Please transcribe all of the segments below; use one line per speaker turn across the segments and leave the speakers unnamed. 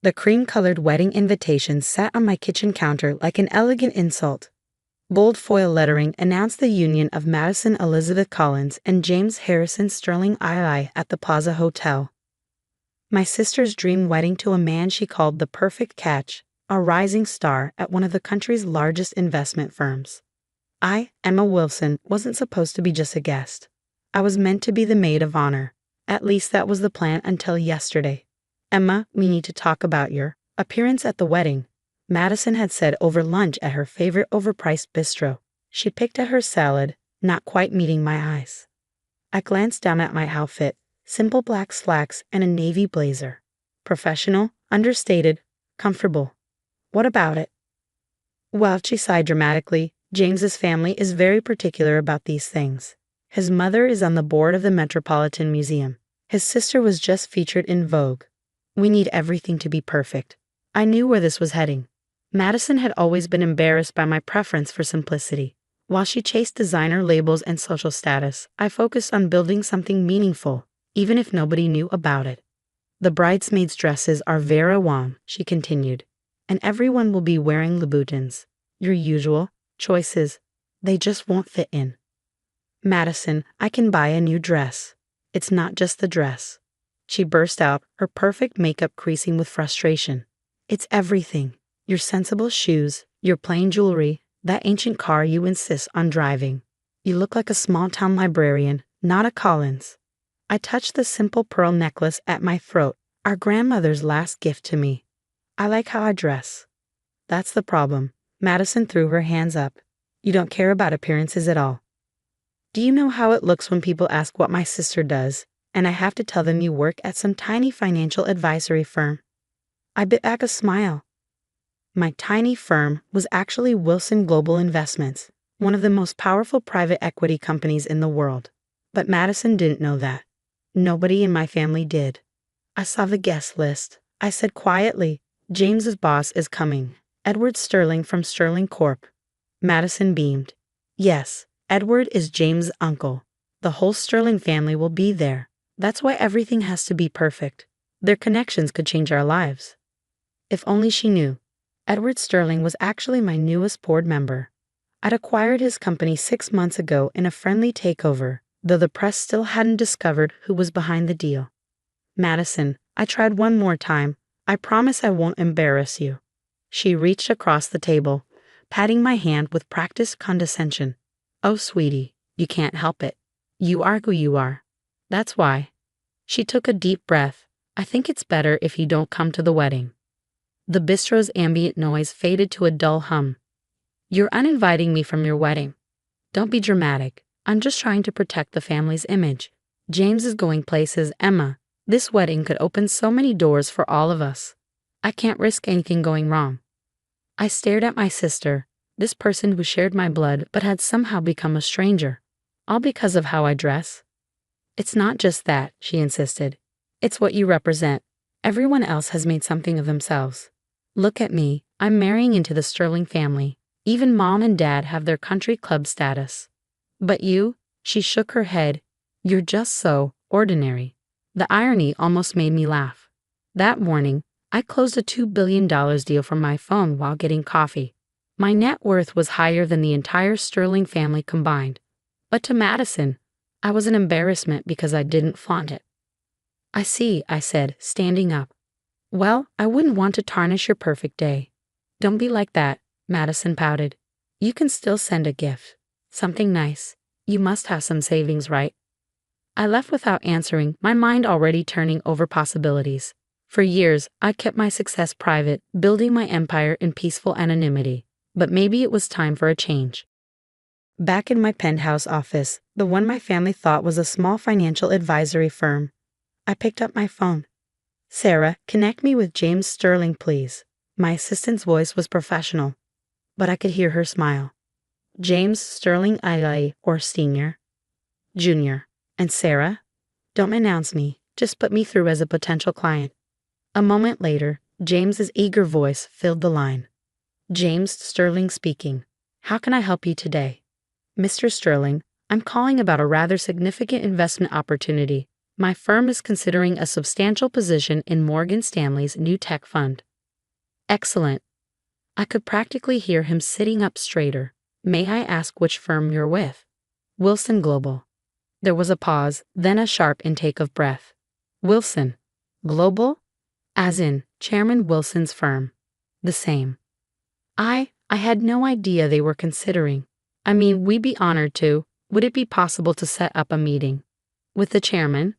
The cream-colored wedding invitation sat on my kitchen counter like an elegant insult. Bold foil lettering announced the union of Madison Elizabeth Collins and James Harrison Sterling II at the Plaza Hotel. My sister's dream wedding to a man she called the perfect catch, a rising star at one of the country's largest investment firms. I, Emma Wilson, wasn't supposed to be just a guest. I was meant to be the maid of honor. At least that was the plan until yesterday. "Emma, we need to talk about your appearance at the wedding," Madison had said over lunch at her favorite overpriced bistro. She picked at her salad, not quite meeting my eyes. I glanced down at my outfit, simple black slacks and a navy blazer. Professional, understated, comfortable. What about it? Well, she sighed dramatically. James's family is very particular about these things. His mother is on the board of the Metropolitan Museum. His sister was just featured in Vogue. We need everything to be perfect. I knew where this was heading. Madison had always been embarrassed by my preference for simplicity. While she chased designer labels and social status, I focused on building something meaningful, even if nobody knew about it. "The bridesmaids' dresses are Vera Wang," she continued, "and everyone will be wearing Louboutins. Your usual choices. They just won't fit in." "Madison, I can buy a new dress. It's not just the dress," she burst out, her perfect makeup creasing with frustration. "It's everything. Your sensible shoes, your plain jewelry, that ancient car you insist on driving. You look like a small-town librarian, not a Collins." I touched the simple pearl necklace at my throat, our grandmother's last gift to me. "I like how I dress." "That's the problem." Madison threw her hands up. "You don't care about appearances at all. Do you know how it looks when people ask what my sister does, and I have to tell them you work at some tiny financial advisory firm?" I bit back a smile. My tiny firm was actually Wilson Global Investments, one of the most powerful private equity companies in the world. But Madison didn't know that. Nobody in my family did. "I saw the guest list," I said quietly. "James's boss is coming. Edward Sterling from Sterling Corp." Madison beamed. "Yes, Edward is James' uncle. The whole Sterling family will be there. That's why everything has to be perfect. Their connections could change our lives." If only she knew. Edward Sterling was actually my newest board member. I'd acquired his company 6 months ago in a friendly takeover, though the press still hadn't discovered who was behind the deal. "Madison, I tried one more time. I promise I won't embarrass you." She reached across the table, patting my hand with practiced condescension. "Oh, sweetie, you can't help it. You are who you are. That's why." She took a deep breath. "I think it's better if you don't come to the wedding." The bistro's ambient noise faded to a dull hum. "You're uninviting me from your wedding." "Don't be dramatic. I'm just trying to protect the family's image. James is going places, Emma. This wedding could open so many doors for all of us. I can't risk anything going wrong." I stared at my sister, this person who shared my blood but had somehow become a stranger, all because of how I dress. "It's not just that," she insisted. "It's what you represent. Everyone else has made something of themselves. Look at me, I'm marrying into the Sterling family. Even Mom and Dad have their country club status. But you," she shook her head, "you're just so ordinary." The irony almost made me laugh. That morning, I closed a $2 billion deal from my phone while getting coffee. My net worth was higher than the entire Sterling family combined. But to Madison, I was an embarrassment because I didn't flaunt it. "I see," I said, standing up. "Well, I wouldn't want to tarnish your perfect day." "Don't be like that," Madison pouted. "You can still send a gift. Something nice. You must have some savings, right?" I left without answering, my mind already turning over possibilities. For years, I kept my success private, building my empire in peaceful anonymity. But maybe it was time for a change. Back in my penthouse office, the one my family thought was a small financial advisory firm, I picked up my phone. "Sarah, connect me with James Sterling, please." My assistant's voice was professional, but I could hear her smile. "James Sterling II or Senior?" "Junior." "And Sarah? Don't announce me, just put me through as a potential client." A moment later, James's eager voice filled the line. "James Sterling speaking. How can I help you today?" "Mr. Sterling, I'm calling about a rather significant investment opportunity. My firm is considering a substantial position in Morgan Stanley's new tech fund. Excellent. I could practically hear him sitting up straighter. May I ask which firm you're with? Wilson Global. There was a pause, then a sharp intake of breath. Wilson. Global? As in, Chairman Wilson's firm. The same. I had no idea they were considering. I mean, we'd be honored to. Would it be possible to set up a meeting? With the chairman?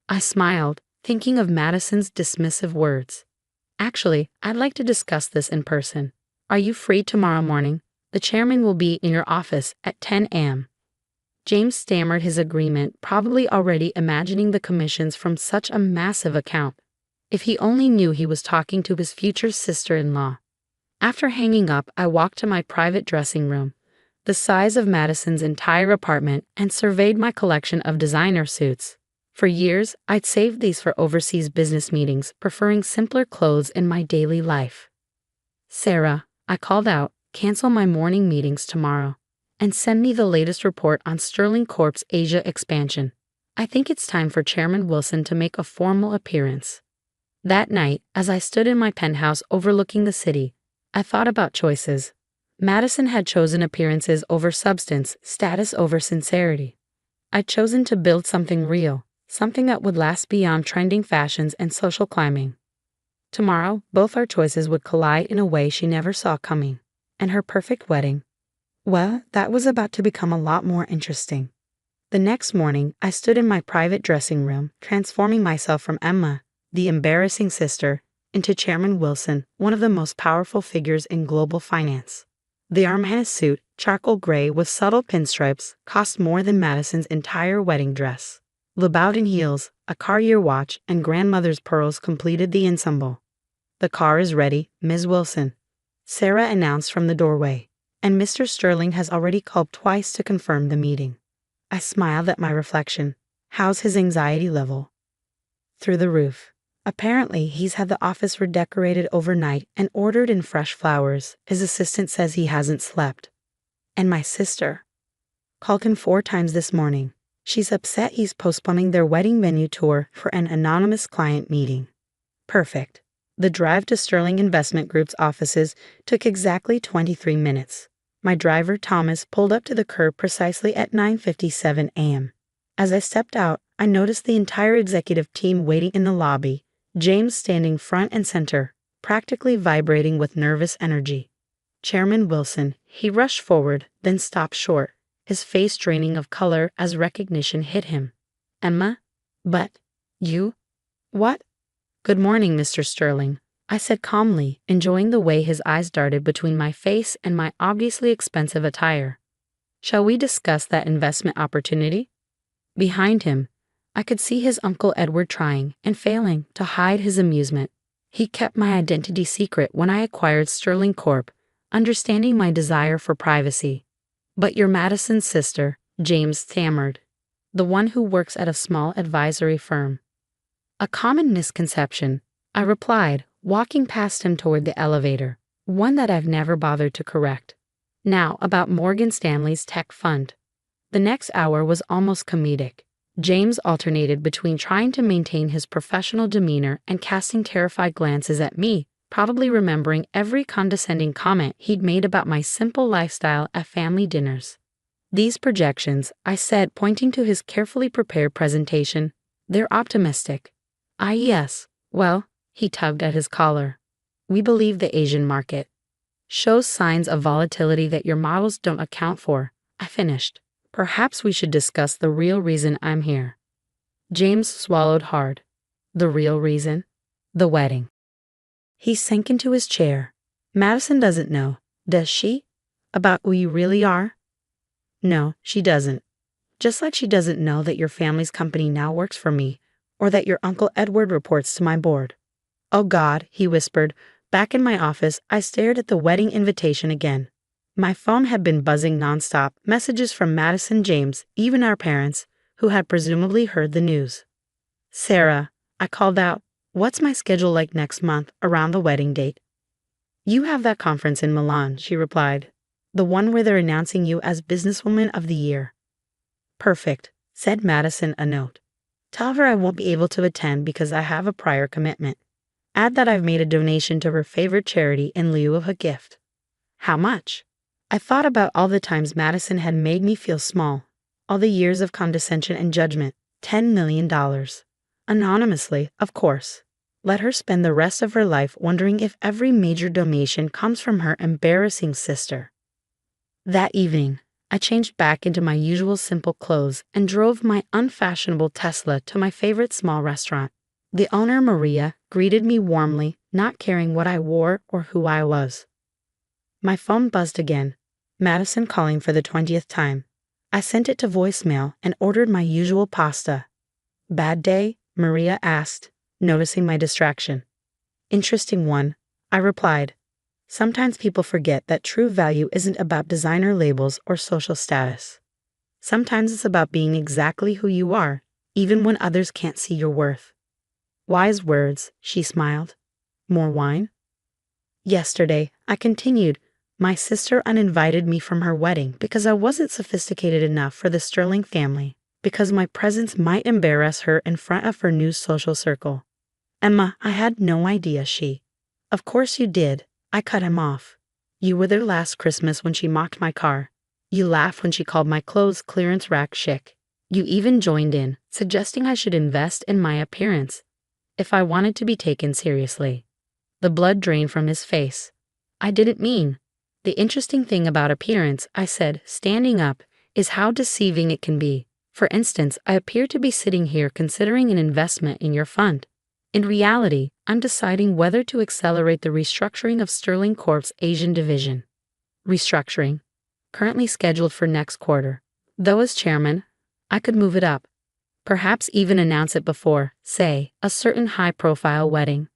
I smiled, thinking of Madison's dismissive words. Actually, I'd like to discuss this in person. Are you free tomorrow morning? The chairman will be in your office at 10 a.m. James stammered his agreement, probably already imagining the commissions from such a massive account. If he only knew he was talking to his future sister-in-law. After hanging up, I walked to my private dressing room, the size of Madison's entire apartment, and surveyed my collection of designer suits. For years, I'd saved these for overseas business meetings, preferring simpler clothes in my daily life. Sarah, I called out, cancel my morning meetings tomorrow, and send me the latest report on Sterling Corp's Asia expansion. I think it's time for Chairman Wilson to make a formal appearance. That night, as I stood in my penthouse overlooking the city, I thought about choices. Madison had chosen appearances over substance, status over sincerity. I'd chosen to build something real, something that would last beyond trending fashions and social climbing. Tomorrow, both our choices would collide in a way she never saw coming. And her perfect wedding? Well, that was about to become a lot more interesting. The next morning, I stood in my private dressing room, transforming myself from Emma, the embarrassing sister, into Chairman Wilson, one of the most powerful figures in global finance. The Armani suit, charcoal gray with subtle pinstripes, cost more than Madison's entire wedding dress. Louboutin heels, a Cartier watch, and grandmother's pearls completed the ensemble. The car is ready, Ms. Wilson, Sarah announced from the doorway, and Mr. Sterling has already called twice to confirm the meeting. I smiled at my reflection. How's his anxiety level? Through the roof. Apparently, he's had the office redecorated overnight and ordered in fresh flowers. His assistant says he hasn't slept. And my sister called him 4 times this morning. She's upset he's postponing their wedding venue tour for an anonymous client meeting. Perfect. The drive to Sterling Investment Group's offices took exactly 23 minutes. My driver, Thomas, pulled up to the curb precisely at 9:57 a.m. As I stepped out, I noticed the entire executive team waiting in the lobby, James standing front and center, practically vibrating with nervous energy. Chairman Wilson, he rushed forward, then stopped short, his face draining of color as recognition hit him. Emma? But, you? What? Good morning, Mr. Sterling, I said calmly, enjoying the way his eyes darted between my face and my obviously expensive attire. Shall we discuss that investment opportunity? Behind him, I could see his Uncle Edward trying and failing to hide his amusement. He kept my identity secret when I acquired Sterling Corp, understanding my desire for privacy. But you're Madison's sister, James stammered, the one who works at a small advisory firm. A common misconception, I replied, walking past him toward the elevator, one that I've never bothered to correct. Now about Morgan Stanley's tech fund. The next hour was almost comedic. James alternated between trying to maintain his professional demeanor and casting terrified glances at me, probably remembering every condescending comment he'd made about my simple lifestyle at family dinners. These projections, I said, pointing to his carefully prepared presentation, they're optimistic. Yes. Well, he tugged at his collar. We believe the Asian market shows signs of volatility that your models don't account for, I finished. Perhaps we should discuss the real reason I'm here. James swallowed hard. The real reason? The wedding. He sank into his chair. Madison doesn't know, does she? About who you really are? No, she doesn't. Just like she doesn't know that your family's company now works for me, or that your Uncle Edward reports to my board. Oh God, he whispered. Back in my office, I stared at the wedding invitation again. My phone had been buzzing nonstop, messages from Madison, James, even our parents, who had presumably heard the news. Sarah, I called out, what's my schedule like next month around the wedding date? You have that conference in Milan, she replied. The one where they're announcing you as Businesswoman of the Year. Perfect, said Madison a note. Tell her I won't be able to attend because I have a prior commitment. Add that I've made a donation to her favorite charity in lieu of a gift. How much? I thought about all the times Madison had made me feel small, all the years of condescension and judgment. $10 million. Anonymously, of course. Let her spend the rest of her life wondering if every major donation comes from her embarrassing sister. That evening, I changed back into my usual simple clothes and drove my unfashionable Tesla to my favorite small restaurant. The owner, Maria, greeted me warmly, not caring what I wore or who I was. My phone buzzed again, Madison calling for the 20th time. I sent it to voicemail and ordered my usual pasta. Bad day? Maria asked, noticing my distraction. Interesting one, I replied. Sometimes people forget that true value isn't about designer labels or social status. Sometimes it's about being exactly who you are, even when others can't see your worth. Wise words, she smiled. More wine? Yesterday, I continued, my sister uninvited me from her wedding because I wasn't sophisticated enough for the Sterling family, because my presence might embarrass her in front of her new social circle. Emma, I had no idea she. Of course you did. I cut him off. You were there last Christmas when she mocked my car. You laughed when she called my clothes clearance rack chic. You even joined in, suggesting I should invest in my appearance if I wanted to be taken seriously. The blood drained from his face. I didn't mean. The interesting thing about appearance, I said, standing up, is how deceiving it can be. For instance, I appear to be sitting here considering an investment in your fund. In reality, I'm deciding whether to accelerate the restructuring of Sterling Corp's Asian division. Restructuring. Currently scheduled for next quarter. Though as chairman, I could move it up. Perhaps even announce it before, say, a certain high-profile wedding.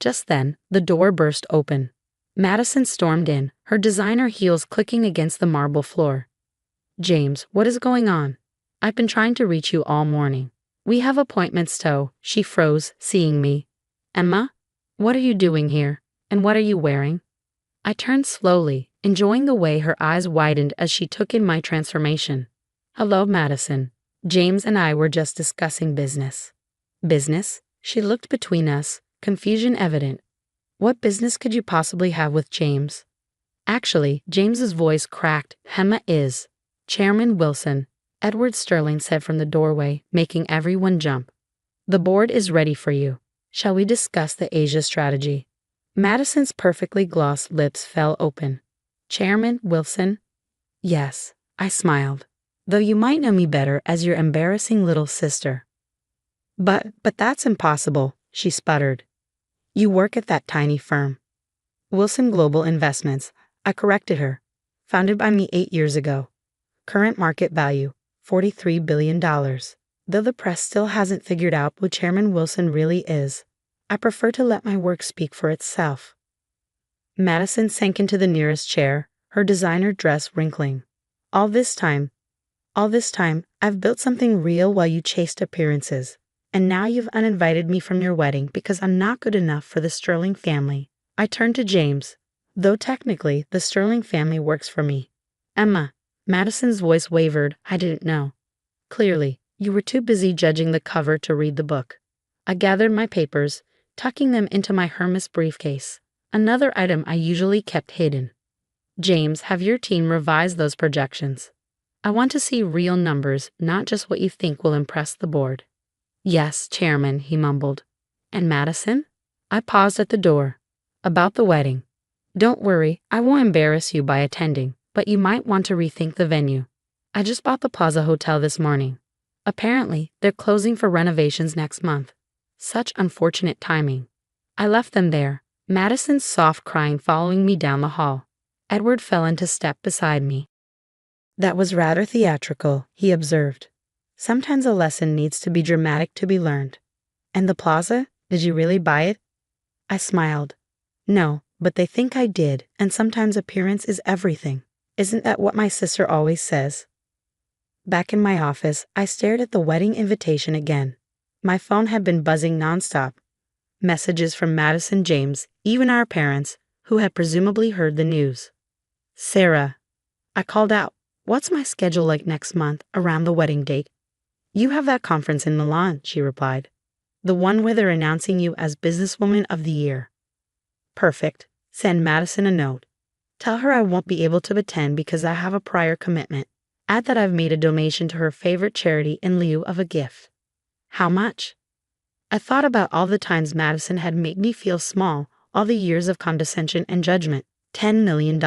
Just then, the door burst open. Madison stormed in, her designer heels clicking against the marble floor. James, what is going on? I've been trying to reach you all morning. We have appointments, she froze, seeing me. Emma? What are you doing here? And what are you wearing? I turned slowly, enjoying the way her eyes widened as she took in my transformation. Hello, Madison. James and I were just discussing business. Business? She looked between us, confusion evident. What business could you possibly have with James? Actually, James's voice cracked. Emma is. Chairman Wilson, Edward Sterling said from the doorway, making everyone jump. The board is ready for you. Shall we discuss the Asia strategy? Madison's perfectly glossed lips fell open. Chairman Wilson? Yes, I smiled. Though you might know me better as your embarrassing little sister. But that's impossible, she sputtered. You work at that tiny firm. Wilson Global Investments, I corrected her. Founded by me 8 years ago. Current market value, $43 billion. Though the press still hasn't figured out who Chairman Wilson really is, I prefer to let my work speak for itself. Madison sank into the nearest chair, her designer dress wrinkling. All this time, I've built something real while you chased appearances. And now you've uninvited me from your wedding because I'm not good enough for the Sterling family. I turned to James. Though technically, the Sterling family works for me. Emma. Madison's voice wavered. I didn't know. Clearly, you were too busy judging the cover to read the book. I gathered my papers, tucking them into my Hermes briefcase, another item I usually kept hidden. James, have your team revise those projections. I want to see real numbers, not just what you think will impress the board. Yes, Chairman, he mumbled. And Madison? I paused at the door. About the wedding. Don't worry, I won't embarrass you by attending, but you might want to rethink the venue. I just bought the Plaza Hotel this morning. Apparently, they're closing for renovations next month. Such unfortunate timing. I left them there, Madison's soft crying following me down the hall. Edward fell into step beside me. That was rather theatrical, he observed. Sometimes a lesson needs to be dramatic to be learned. And the plaza? Did you really buy it? I smiled. No, but they think I did, and sometimes appearance is everything. Isn't that what my sister always says? Back in my office, I stared at the wedding invitation again. My phone had been buzzing nonstop. Messages from Madison, James, even our parents, who had presumably heard the news. Sarah. I called out, what's my schedule like next month around the wedding date? You have that conference in Milan, she replied. The one where they're announcing you as Businesswoman of the Year. Perfect. Send Madison a note. Tell her I won't be able to attend because I have a prior commitment. Add that I've made a donation to her favorite charity in lieu of a gift. How much? I thought about all the times Madison had made me feel small, all the years of condescension and judgment. $10 million.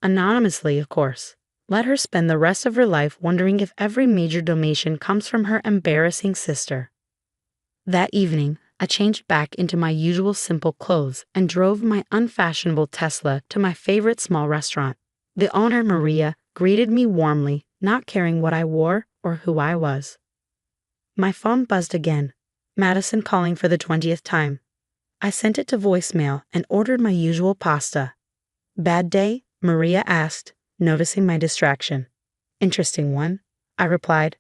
Anonymously, of course. Let her spend the rest of her life wondering if every major donation comes from her embarrassing sister. That evening, I changed back into my usual simple clothes and drove my unfashionable Tesla to my favorite small restaurant. The owner, Maria, greeted me warmly, not caring what I wore or who I was. My phone buzzed again. Madison calling for the 20th time. I sent it to voicemail and ordered my usual pasta. Bad day? Maria asked, noticing my distraction. Interesting one, I replied.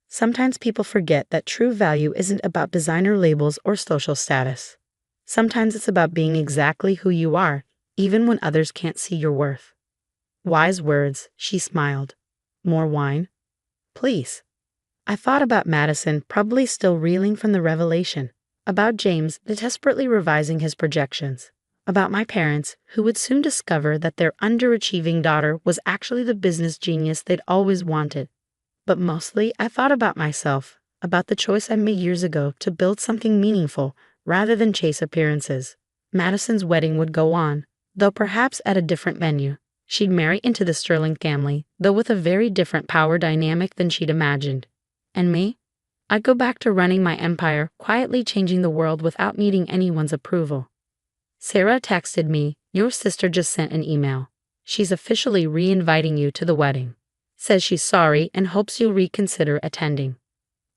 Sometimes people forget that true value isn't about designer labels or social status. Sometimes it's about being exactly who you are, even when others can't see your worth. Wise words, she smiled. More wine? Please. I thought about Madison, probably still reeling from the revelation. About James, desperately revising his projections. About my parents, who would soon discover that their underachieving daughter was actually the business genius they'd always wanted. But mostly, I thought about myself, about the choice I made years ago to build something meaningful rather than chase appearances. Madison's wedding would go on, though perhaps at a different venue. She'd marry into the Sterling family, though with a very different power dynamic than she'd imagined. And me? I'd go back to running my empire, quietly changing the world without needing anyone's approval. Sarah texted me, "Your sister just sent an email. She's officially re-inviting you to the wedding. Says she's sorry and hopes you'll reconsider attending."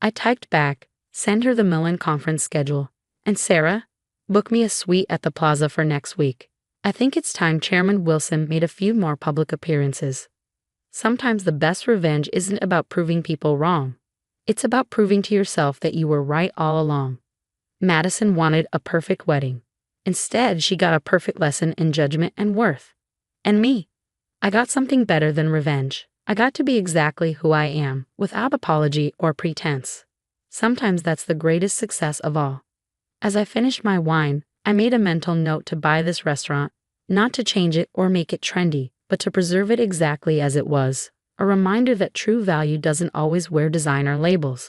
I typed back, "Send her the Milan conference schedule. And Sarah, book me a suite at the Plaza for next week. I think it's time Chairman Wilson made a few more public appearances." Sometimes the best revenge isn't about proving people wrong. It's about proving to yourself that you were right all along. Madison wanted a perfect wedding. Instead, she got a perfect lesson in judgment and worth. And me, I got something better than revenge. I got to be exactly who I am, without apology or pretense. Sometimes that's the greatest success of all. As I finished my wine, I made a mental note to buy this restaurant, not to change it or make it trendy, but to preserve it exactly as it was. A reminder that true value doesn't always wear designer labels.